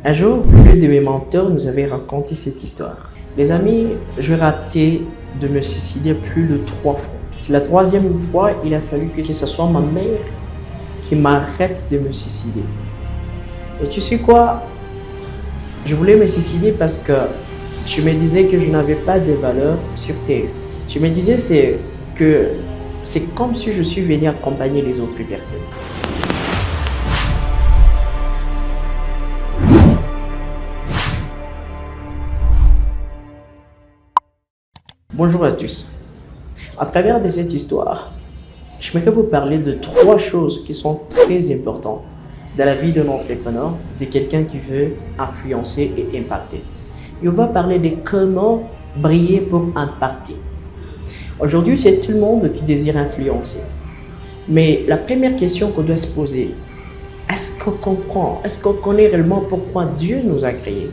Un jour, l'un de mes mentors nous avait raconté cette histoire. Les amis, je ratais de me suicider plus de 3 fois. C'est la 3e fois, il a fallu que ce soit ma mère qui m'arrête de me suicider. Et tu sais quoi? Je voulais me suicider parce que je me disais que je n'avais pas de valeur sur Terre. Je me disais que c'est comme si je suis venu accompagner les autres personnes. Bonjour à tous. À travers de cette histoire, j'aimerais vous parler de 3 choses qui sont très importantes dans la vie d'un entrepreneur, de quelqu'un qui veut influencer et impacter. Et on va parler de comment briller pour impacter. Aujourd'hui, c'est tout le monde qui désire influencer. Mais la première question qu'on doit se poser, est-ce qu'on comprend, est-ce qu'on connaît réellement pourquoi Dieu nous a créés?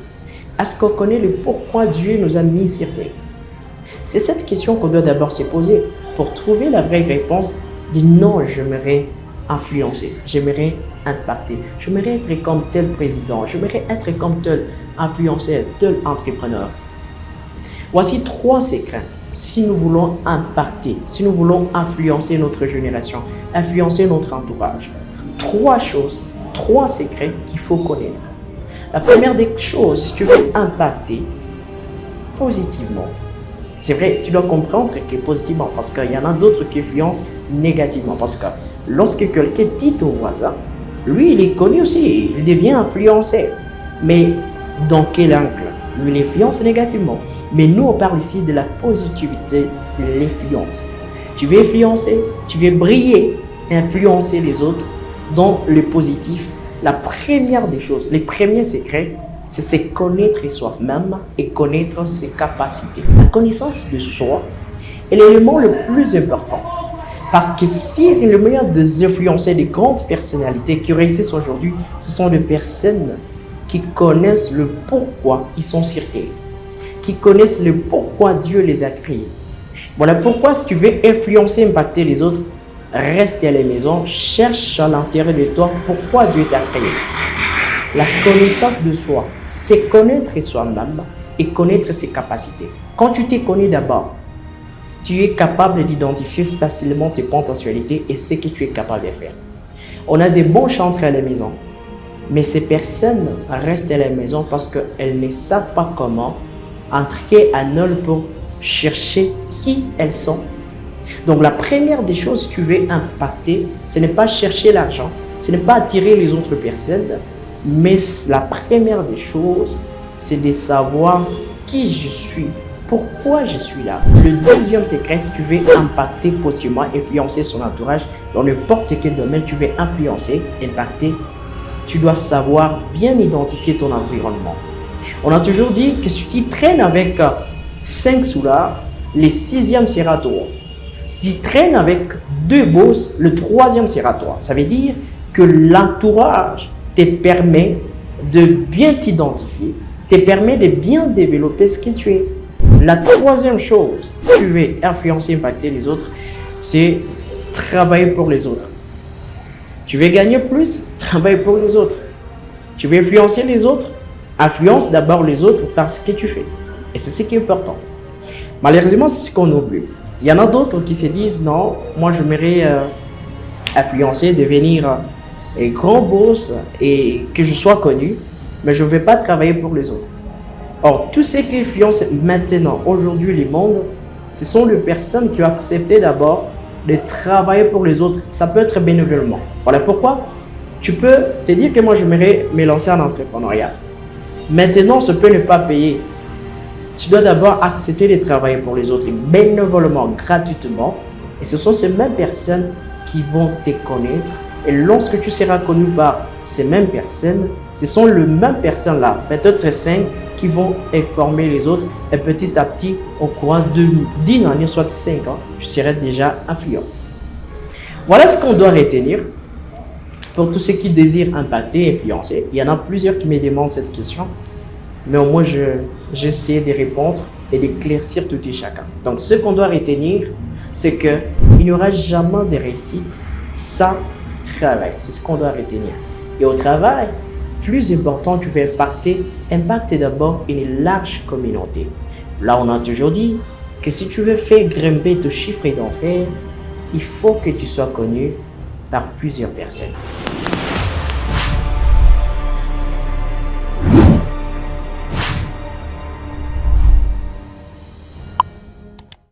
Est-ce qu'on connaît le pourquoi Dieu nous a mis sur terre? C'est cette question qu'on doit d'abord se poser pour trouver la vraie réponse de non, j'aimerais influencer, j'aimerais impacter, j'aimerais être comme tel président, j'aimerais être comme tel influenceur, tel entrepreneur. Voici 3 secrets si nous voulons impacter, si nous voulons influencer notre génération, influencer notre entourage. 3 choses, 3 secrets qu'il faut connaître. La première des choses, si tu veux impacter positivement, c'est vrai, tu dois comprendre que positivement, parce qu'il y en a d'autres qui influencent négativement. Parce que lorsque quelqu'un dit au voisin, lui, il est connu aussi, il devient influencé. Mais dans quel angle? Lui, il influence négativement. Mais nous, on parle ici de la positivité de l'influence. Tu veux influencer, tu veux briller, influencer les autres dans le positif. La première des choses, les premiers secrets, c'est se connaître soi-même et connaître ses capacités. La connaissance de soi est l'élément le plus important. Parce que si le meilleur des influenceurs, des grandes personnalités qui réussissent aujourd'hui, ce sont des personnes qui connaissent le pourquoi ils sont sur terre, qui connaissent le pourquoi Dieu les a créés. Voilà pourquoi si tu veux influencer, impacter les autres, reste à la maison, cherche à l'intérieur de toi pourquoi Dieu t'a créé. La connaissance de soi, c'est connaître soi-même et connaître ses capacités. Quand tu te connais d'abord, tu es capable d'identifier facilement tes potentialités et ce que tu es capable de faire. On a des bons chantres à la maison, mais ces personnes restent à la maison parce qu'elles ne savent pas comment entrer à nul pour chercher qui elles sont. Donc la première des choses que tu veux impacter, ce n'est pas chercher l'argent, ce n'est pas attirer les autres personnes, mais la première des choses, c'est de savoir qui je suis, pourquoi je suis là. Le deuxième secret, si tu veux impacter positivement, influencer son entourage, dans n'importe quel domaine tu veux influencer, impacter, tu dois savoir bien identifier ton environnement. On a toujours dit que si tu traînes avec 5 soulards, le 6e sera toi. Si tu traînes avec 2 boss, le 3e sera toi. Ça veut dire que l'entourage te permet de bien t'identifier, te permet de bien développer ce que tu es. La 3e chose, si tu veux influencer, impacter les autres, c'est travailler pour les autres. Tu veux gagner plus? Travaille pour les autres. Tu veux influencer les autres? Influence d'abord les autres par ce que tu fais. Et c'est ce qui est important. Malheureusement, c'est ce qu'on oublie. Il y en a d'autres qui se disent, non, moi j'aimerais influencer, devenir et grand boss et que je sois connu, mais je ne vais pas travailler pour les autres. Or, tous ceux qui influencent maintenant, aujourd'hui, le monde, ce sont les personnes qui ont accepté d'abord de travailler pour les autres. Ça peut être bénévolement. Voilà pourquoi tu peux te dire que moi, j'aimerais me lancer en entrepreneuriat. Maintenant, ça peut ne pas payer. Tu dois d'abord accepter de travailler pour les autres bénévolement, gratuitement. Et ce sont ces mêmes personnes qui vont te connaître. Et lorsque tu seras connu par ces mêmes personnes, ce sont les mêmes personnes-là, peut-être 5, qui vont informer les autres. Et petit à petit, au courant de 10 années, soit 5 ans, tu seras déjà influent. Voilà ce qu'on doit retenir pour tous ceux qui désirent impacter, influencer. Il y en a plusieurs qui me demandent cette question, mais au moins, j'essaie de répondre et d'éclaircir tout et chacun. Donc, ce qu'on doit retenir, c'est qu'il n'y aura jamais de réussite sans travail. C'est ce qu'on doit retenir. Et au travail, plus important tu veux impacter, impacte d'abord une large communauté. Là, on a toujours dit que si tu veux faire grimper ton chiffre d'affaires, il faut que tu sois connu par plusieurs personnes.